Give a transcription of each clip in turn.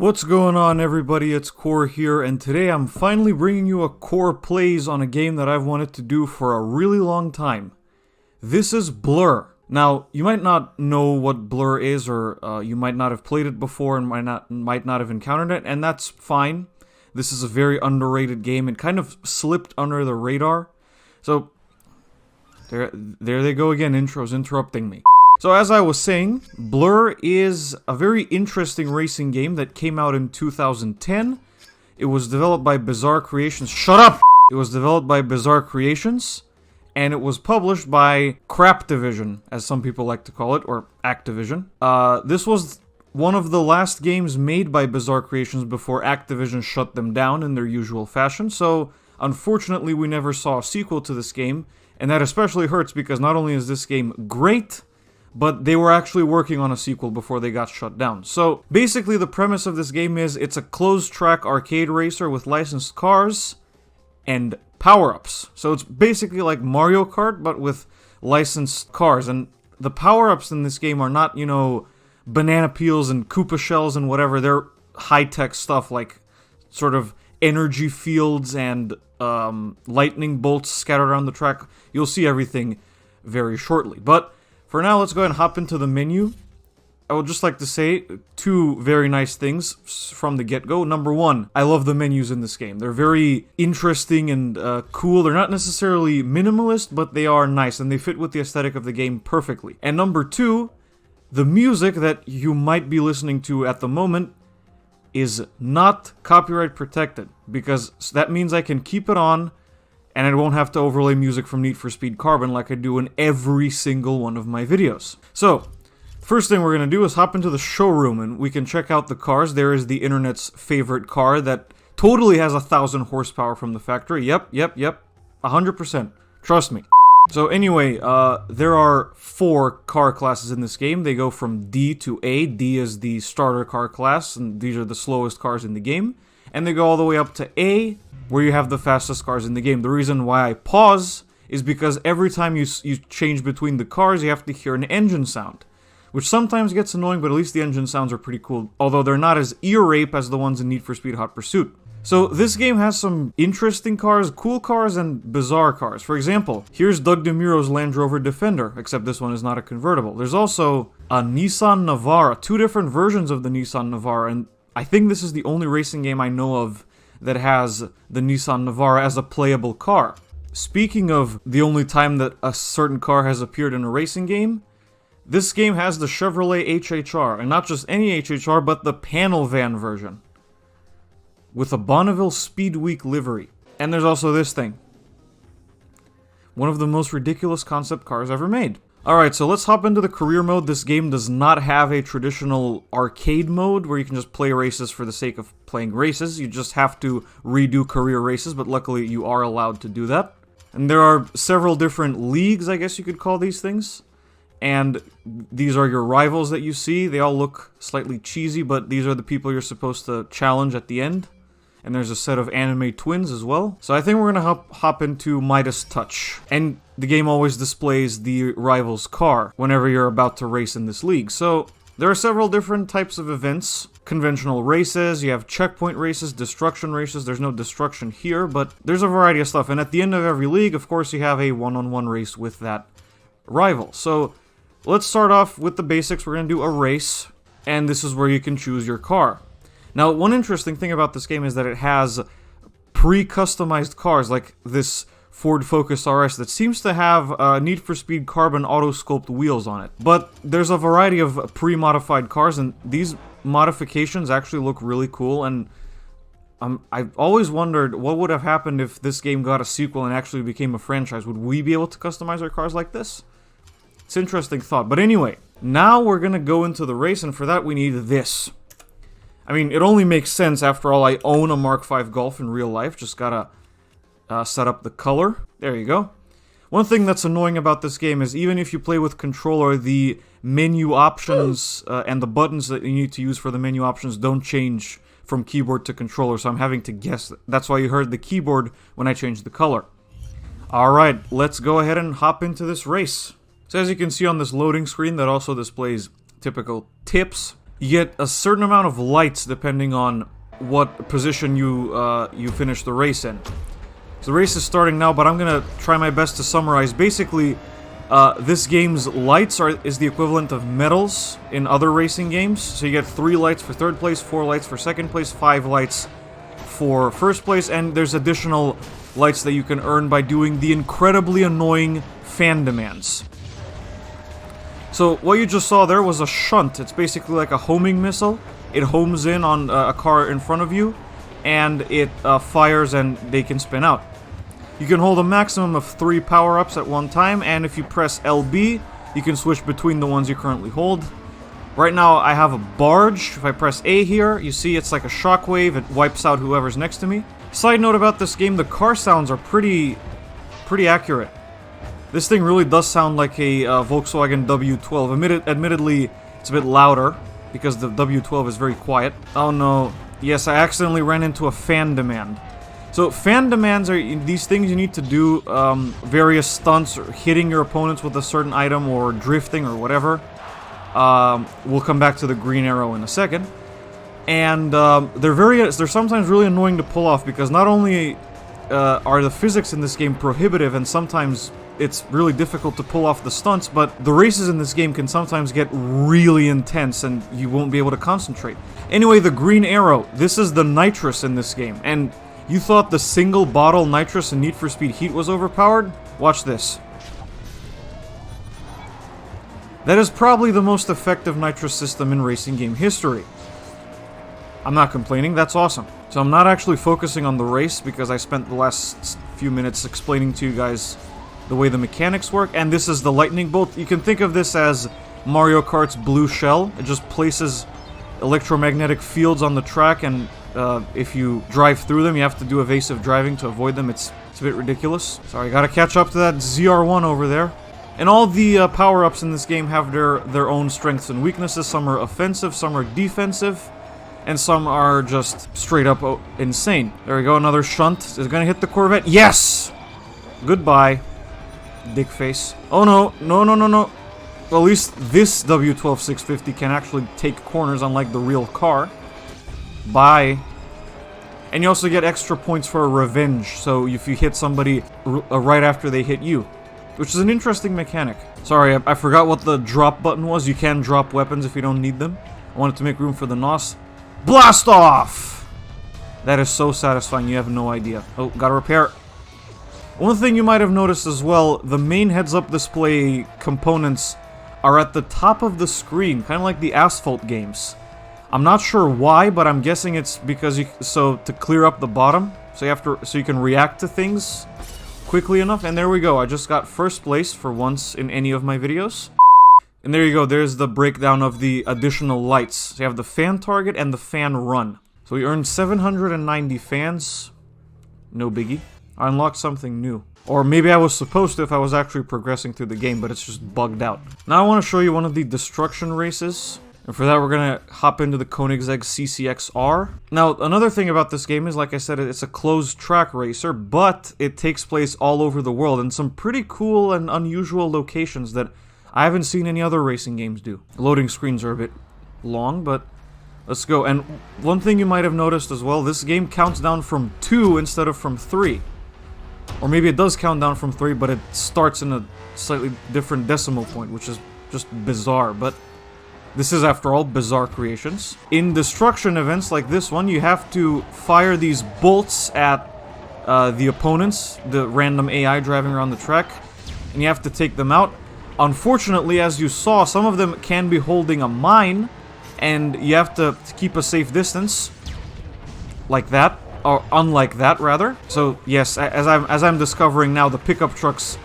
What's going on, everybody? It's Korr here, and today I'm finally bringing you a Korr Plays on a game that I've wanted to do for a really long time. This is Blur. Now, you might not know what Blur is, or you might not have played it before and might not have encountered it, and that's fine. This is a very underrated game. It kind of slipped under the radar. So, there they go again, intros interrupting me. So as I was saying, Blur is a very interesting racing game that came out in 2010. It was developed by Bizarre Creations. Shut up! It was developed by Bizarre Creations, and it was published by Crap Division, as some people like to call it, or Activision. This was one of the last games made by Bizarre Creations before Activision shut them down in their usual fashion, so unfortunately we never saw a sequel to this game, and that especially hurts because not only is this game great, but they were actually working on a sequel before they got shut down. So, basically the premise of this game is it's a closed-track arcade racer with licensed cars and power-ups. So it's basically like Mario Kart, but with licensed cars. And the power-ups in this game are not, you know, banana peels and Koopa shells and whatever. They're high-tech stuff like sort of energy fields and lightning bolts scattered around the track. You'll see everything very shortly. But for now, let's go ahead and hop into the menu. I would just like to say two very nice things from the get-go. Number one, I love the menus in this game. They're very interesting and cool. They're not necessarily minimalist, but they are nice, and they fit with the aesthetic of the game perfectly. And number two, the music that you might be listening to at the moment is not copyright protected, because that means I can keep it on, and I won't have to overlay music from Need for Speed Carbon like I do in every single one of my videos. So, first thing we're going to do is hop into the showroom and we can check out the cars. There is the internet's favorite car that totally has 1,000 horsepower from the factory. Yep, 100%. Trust me. So anyway, there are 4 car classes in this game. They go from D to A. D is the starter car class, and these are the slowest cars in the game. And they go all the way up to A, where you have the fastest cars in the game. The reason why I pause is because every time you change between the cars, you have to hear an engine sound, which sometimes gets annoying, but at least the engine sounds are pretty cool, although they're not as ear rape as the ones in Need for Speed Hot Pursuit. So this game has some interesting cars, cool cars, and bizarre cars. For example, here's Doug DeMuro's Land Rover Defender, except this one is not a convertible. There's also a Nissan Navara, 2 different versions of the Nissan Navara, and I think this is the only racing game I know of that has the Nissan Navara as a playable car. Speaking of the only time that a certain car has appeared in a racing game, this game has the Chevrolet HHR, and not just any HHR, but the panel van version, with a Bonneville Speed Week livery. And there's also this thing. One of the most ridiculous concept cars ever made. Alright, so let's hop into the career mode. This game does not have a traditional arcade mode where you can just play races for the sake of playing races. You just have to redo career races, but luckily you are allowed to do that. And there are several different leagues, I guess you could call these things. And these are your rivals that you see. They all look slightly cheesy, but these are the people you're supposed to challenge at the end. And there's a set of anime twins as well. So I think we're gonna hop into Midas Touch. And the game always displays the rival's car whenever you're about to race in this league. So there are several different types of events. Conventional races, you have checkpoint races, destruction races. There's no destruction here, but there's a variety of stuff. And at the end of every league, of course, you have a one-on-one race with that rival. So let's start off with the basics. We're gonna do a race, and this is where you can choose your car. Now, one interesting thing about this game is that it has pre-customized cars, like this Ford Focus RS that seems to have Need for Speed Carbon auto-sculpt wheels on it. But there's a variety of pre-modified cars, and these modifications actually look really cool, and I've always wondered what would have happened if this game got a sequel and actually became a franchise. Would we be able to customize our cars like this? It's an interesting thought. But anyway, now we're gonna go into the race, and for that we need this. I mean, it only makes sense. After all, I own a Mark V Golf in real life. Just gotta set up the color. There you go. One thing that's annoying about this game is even if you play with controller, the menu options and the buttons that you need to use for the menu options don't change from keyboard to controller, so I'm having to guess. That's why you heard the keyboard when I changed the color. Alright, let's go ahead and hop into this race. So as you can see on this loading screen that also displays typical tips, you get a certain amount of lights depending on what position you finish the race in. So the race is starting now, but I'm gonna try my best to summarize. Basically, this game's lights is the equivalent of medals in other racing games. So you get 3 lights for third place, 4 lights for second place, 5 lights for first place, and there's additional lights that you can earn by doing the incredibly annoying fan demands. So what you just saw there was a shunt. It's basically like a homing missile. It homes in on a car in front of you, and it fires and they can spin out. You can hold a maximum of 3 power-ups at one time, and if you press LB, you can switch between the ones you currently hold. Right now, I have a barge. If I press A here, you see it's like a shockwave. It wipes out whoever's next to me. Side note about this game, the car sounds are pretty accurate. This thing really does sound like a Volkswagen W12. Admittedly, it's a bit louder, because the W12 is very quiet. Oh no. Yes, I accidentally ran into a fan demand. So fan demands are these things you need to do, various stunts, or hitting your opponents with a certain item, or drifting, or whatever. We'll come back to the green arrow in a second. And they're sometimes really annoying to pull off, because not only are the physics in this game prohibitive, and sometimes it's really difficult to pull off the stunts, but the races in this game can sometimes get really intense, and you won't be able to concentrate. Anyway, the green arrow, this is the nitrous in this game, and you thought the single bottle nitrous in Need for Speed Heat was overpowered? Watch this. That is probably the most effective nitrous system in racing game history. I'm not complaining, that's awesome. So I'm not actually focusing on the race, because I spent the last few minutes explaining to you guys the way the mechanics work, and this is the lightning bolt. You can think of this as Mario Kart's blue shell. It just places electromagnetic fields on the track, and if you drive through them, you have to do evasive driving to avoid them. It's a bit ridiculous. Sorry, gotta catch up to that ZR1 over there. And all the power-ups in this game have their own strengths and weaknesses. Some are offensive, some are defensive, and some are just straight up insane. There we go, another shunt. Is it gonna hit the Corvette? Yes! Goodbye, dick face. Oh no, no, no, no, no. Well, at least this W12 650 can actually take corners, unlike the real car. Bye. And you also get extra points for revenge, so if you hit somebody right after they hit you, which is an interesting mechanic. Sorry, I forgot what the drop button was. You can drop weapons if you don't need them. I wanted to make room for the NOS. Blast off! That is so satisfying, you have no idea. Oh, gotta repair. One thing you might have noticed as well, the main heads-up display components are at the top of the screen, kind of like the Asphalt games. I'm not sure why, but I'm guessing it's because to clear up the bottom, so you can react to things quickly enough. And there we go, I just got first place for once in any of my videos. And there you go, there's the breakdown of the additional lights. So you have the fan target and the fan run. So we earned 790 fans. No biggie. I unlocked something new. Or maybe I was supposed to if I was actually progressing through the game, but it's just bugged out. Now I want to show you one of the destruction races. And for that, we're going to hop into the Koenigsegg CCXR. Now, another thing about this game is, like I said, it's a closed track racer, but it takes place all over the world in some pretty cool and unusual locations that I haven't seen any other racing games do. Loading screens are a bit long, but let's go. And one thing you might have noticed as well, this game counts down from 2 instead of from 3. Or maybe it does count down from 3, but it starts in a slightly different decimal point, which is just bizarre, but this is, after all, bizarre creations. In destruction events like this one, you have to fire these bolts at the opponents, the random AI driving around the track, and you have to take them out. Unfortunately, as you saw, some of them can be holding a mine, and you have to keep a safe distance, like that, or unlike that, rather. So yes, as I'm discovering now, the pickup trucks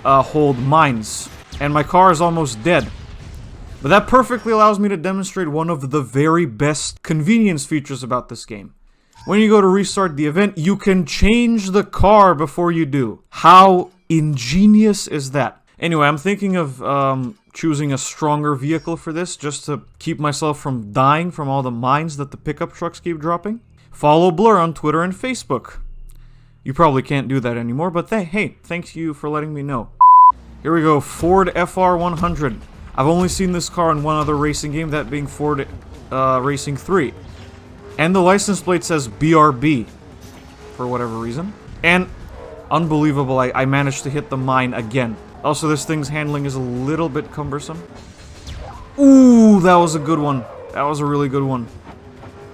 hold mines, and my car is almost dead. But that perfectly allows me to demonstrate one of the very best convenience features about this game. When you go to restart the event, you can change the car before you do. How ingenious is that? Anyway, I'm thinking of choosing a stronger vehicle for this, just to keep myself from dying from all the mines that the pickup trucks keep dropping. Follow Blur on Twitter and Facebook. You probably can't do that anymore, but hey, thank you for letting me know. Here we go, Ford FR100. I've only seen this car in one other racing game, that being Ford Racing 3. And the license plate says BRB, for whatever reason. And, unbelievable, I managed to hit the mine again. Also, this thing's handling is a little bit cumbersome. Ooh, that was a good one. That was a really good one.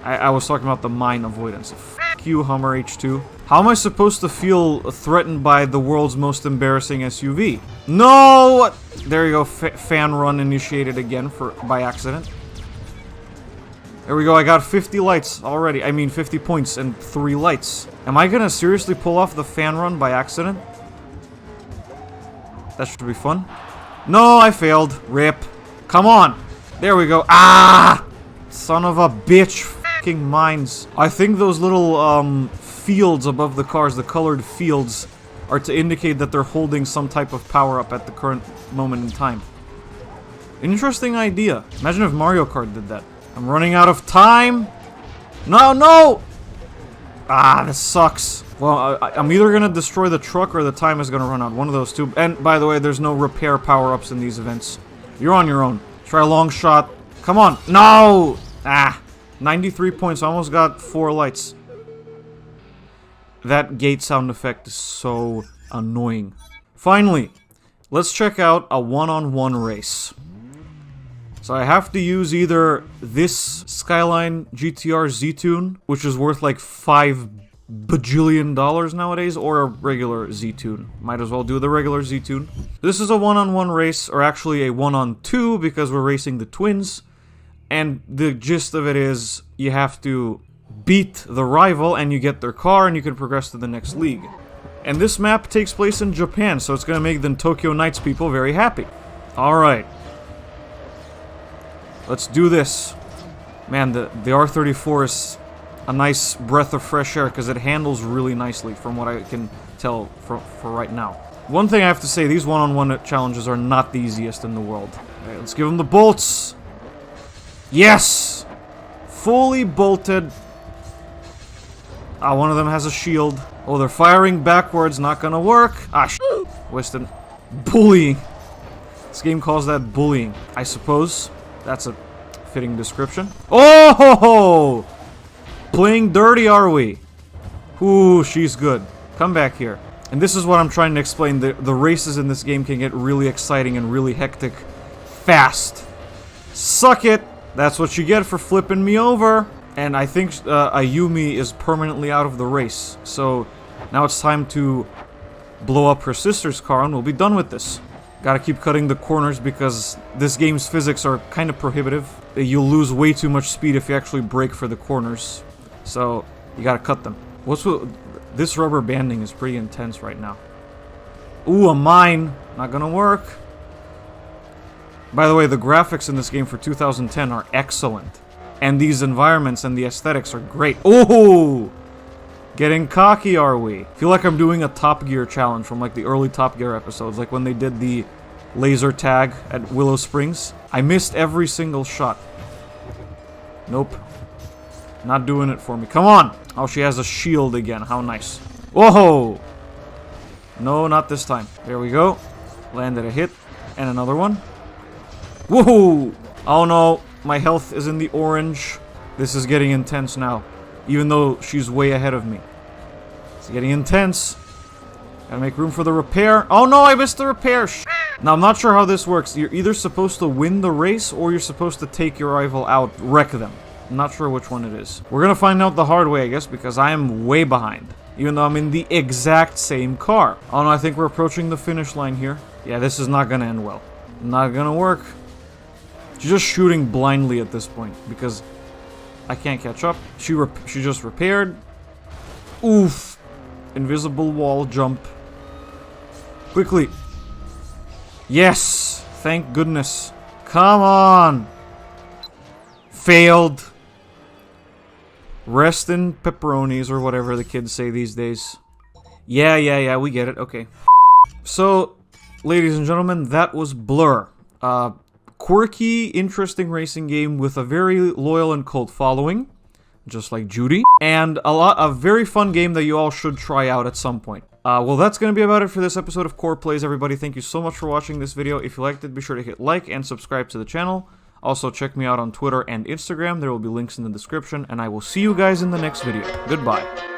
I was talking about the mine avoidance. F*** you, Hummer H2. How am I supposed to feel threatened by the world's most embarrassing SUV? No! There you go, fan run initiated again by accident. There we go, I got 50 lights already. I mean, 50 points and 3 lights. Am I gonna seriously pull off the fan run by accident? That should be fun. No, I failed. Rip. Come on. There we go. Ah! Son of a bitch. F***ing mines. I think those little, fields above the cars, the colored fields, are to indicate that they're holding some type of power-up at the current moment in time. Interesting idea. Imagine if Mario Kart did that. I'm running out of time. No, no! Ah, this sucks. Well, I'm either gonna destroy the truck or the time is gonna run out. One of those two. And, by the way, there's no repair power-ups in these events. You're on your own. Try a long shot. Come on. No! Ah. 93 points. Almost got 4 lights. That gate sound effect is so annoying. Finally, let's check out a one-on-one race. So I have to use either this Skyline GTR Z-Tune, which is worth like $5 bajillion nowadays, or a regular Z-Tune. Might as well do the regular Z-Tune. This is a one-on-one race, or actually a one-on-two, because we're racing the twins. And the gist of it is, you have to beat the rival, and you get their car, and you can progress to the next league. And this map takes place in Japan, so it's gonna make the Tokyo Nights people very happy. Alright. Let's do this. Man, the R34 is a nice breath of fresh air, because it handles really nicely, from what I can tell for right now. One thing I have to say, these one-on-one challenges are not the easiest in the world. Alright, let's give them the bolts. Yes! Fully bolted. Ah, one of them has a shield. Oh, they're firing backwards, not gonna work. Ah, Weston. Bullying. This game calls that bullying, I suppose. That's a fitting description. Oh ho ho! Playing dirty, are we? Ooh, she's good. Come back here. And this is what I'm trying to explain. The races in this game can get really exciting and really hectic fast. Suck it! That's what you get for flipping me over. And I think Ayumi is permanently out of the race. So now it's time to blow up her sister's car and we'll be done with this. Gotta keep cutting the corners because this game's physics are kind of prohibitive. You'll lose way too much speed if you actually brake for the corners. So, you gotta cut them. What's with... This rubber banding is pretty intense right now. Ooh, a mine! Not gonna work. By the way, the graphics in this game for 2010 are excellent. And these environments and the aesthetics are great. Ooh! Getting cocky, are we? Feel like I'm doing a Top Gear challenge from like the early Top Gear episodes, like when they did the laser tag at Willow Springs. I missed every single shot. Nope. Not doing it for me. Come on! Oh, she has a shield again. How nice. Whoa! No, not this time. There we go. Landed a hit. And another one. Woohoo! Oh no, my health is in the orange. This is getting intense now. Even though she's way ahead of me. It's getting intense. Gotta make room for the repair. Oh no, I missed the repair! Now, I'm not sure how this works. You're either supposed to win the race, or you're supposed to take your rival out, wreck them. I'm not sure which one it is. We're gonna find out the hard way, I guess, because I am way behind. Even though I'm in the exact same car. Oh no, I think we're approaching the finish line here. Yeah, this is not gonna end well. Not gonna work. She's just shooting blindly at this point, because I can't catch up. She just repaired. Oof. Invisible wall jump. Quickly. Yes! Thank goodness. Come on! Failed. Rest in pepperonis, or whatever the kids say these days. Yeah, we get it. Okay. So, ladies and gentlemen, that was Blur. Quirky, interesting racing game with a very loyal and cult following, just like Judy, and a very fun game that you all should try out at some point. Well, that's going to be about it for this episode of Korr Plays, everybody. Thank you so much for watching this video. If you liked it, be sure to hit like and subscribe to the channel. Also, check me out on Twitter and Instagram. There will be links in the description, and I will see you guys in the next video. Goodbye.